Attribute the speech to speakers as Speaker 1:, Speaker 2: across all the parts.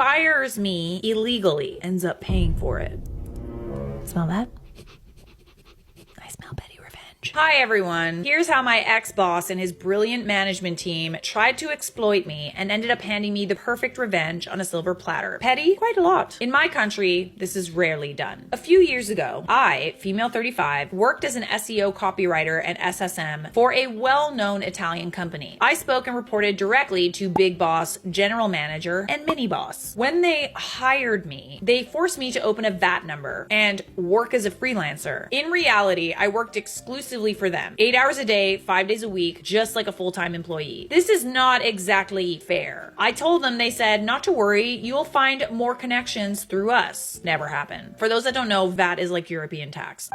Speaker 1: fires me illegally, ends up paying for it. Smell that? I smell Betty Revenge. Hi everyone. Here's how my ex-boss and his brilliant management team tried to exploit me and ended up handing me the perfect revenge on a silver platter. Petty? Quite a lot. In my country, this is rarely done. A few years ago, I, female 35, worked as an SEO copywriter and SSM for a well-known Italian company. I spoke and reported directly to Big Boss, General Manager, and Mini Boss. When they hired me, they forced me to open a VAT number and work as a freelancer. In reality, I worked exclusively for them. 8 hours a day, 5 days a week, just like a full-time employee. This is not exactly fair. I told them, they said, not to worry, you'll find more connections through us. Never happened. For those that don't know, VAT is like European tax.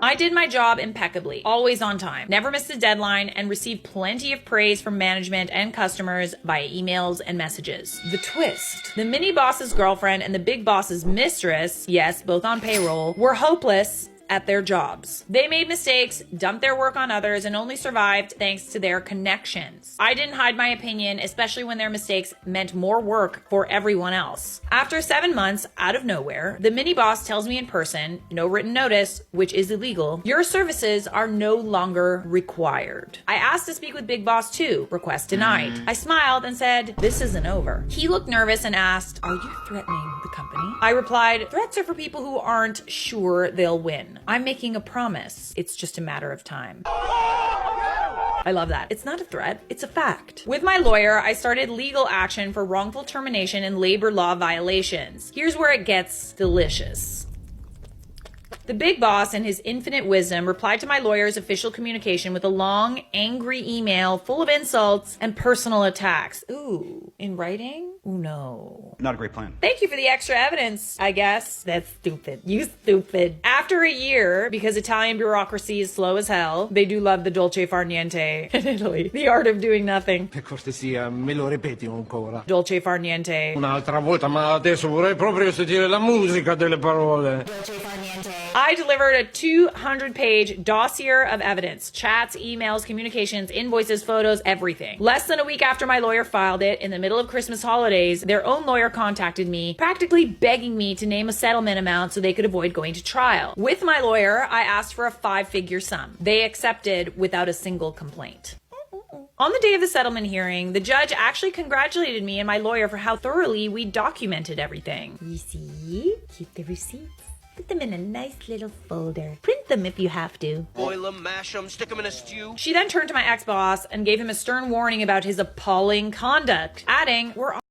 Speaker 1: I did my job impeccably, always on time, never missed a deadline, and received plenty of praise from management and customers via emails and messages. The twist. The mini boss's girlfriend and the big boss's mistress, yes, both on payroll, were hopeless at their jobs. They made mistakes, dumped their work on others, and only survived thanks to their connections. I didn't hide my opinion, especially when their mistakes meant more work for everyone else. After 7 months, out of nowhere, the mini boss tells me in person, no written notice, which is illegal, your services are no longer required. I asked to speak with Big Boss too, request denied. I smiled and said, this isn't over. He looked nervous and asked, are you threatening the company? I replied, threats are for people who aren't sure they'll win. I'm making a promise. It's just a matter of time. I love that. It's not a threat, it's a fact. With my lawyer, I started legal action for wrongful termination and labor law violations. Here's where it gets delicious. The big boss, in his infinite wisdom, replied to my lawyer's official communication with a long, angry email full of insults and personal attacks. Ooh, in writing? Ooh, no.
Speaker 2: Not a great plan.
Speaker 1: Thank you for the extra evidence, I guess. That's stupid. You stupid. After a year, because Italian bureaucracy is slow as hell, they do love the dolce far niente in Italy. The art of doing nothing.
Speaker 3: Per cortesia, me lo ripeti ancora.
Speaker 1: Dolce far niente.
Speaker 3: Un'altra volta, ma adesso vorrei proprio sentire la musica delle parole.
Speaker 1: Dolce far niente. I delivered a 200-page dossier of evidence. Chats, emails, communications, invoices, photos, everything. Less than a week after my lawyer filed it, in the middle of Christmas holidays, their own lawyer contacted me, practically begging me to name a settlement amount so they could avoid going to trial. With my lawyer, I asked for a 5-figure sum. They accepted without a single complaint. On the day of the settlement hearing, the judge actually congratulated me and my lawyer for how thoroughly we documented everything. You see? Keep the receipts. Put them in a nice little folder. Print them if you have to.
Speaker 4: Boil them, mash them, stick them in a stew.
Speaker 1: She then turned to my ex-boss and gave him a stern warning about his appalling conduct, adding, we're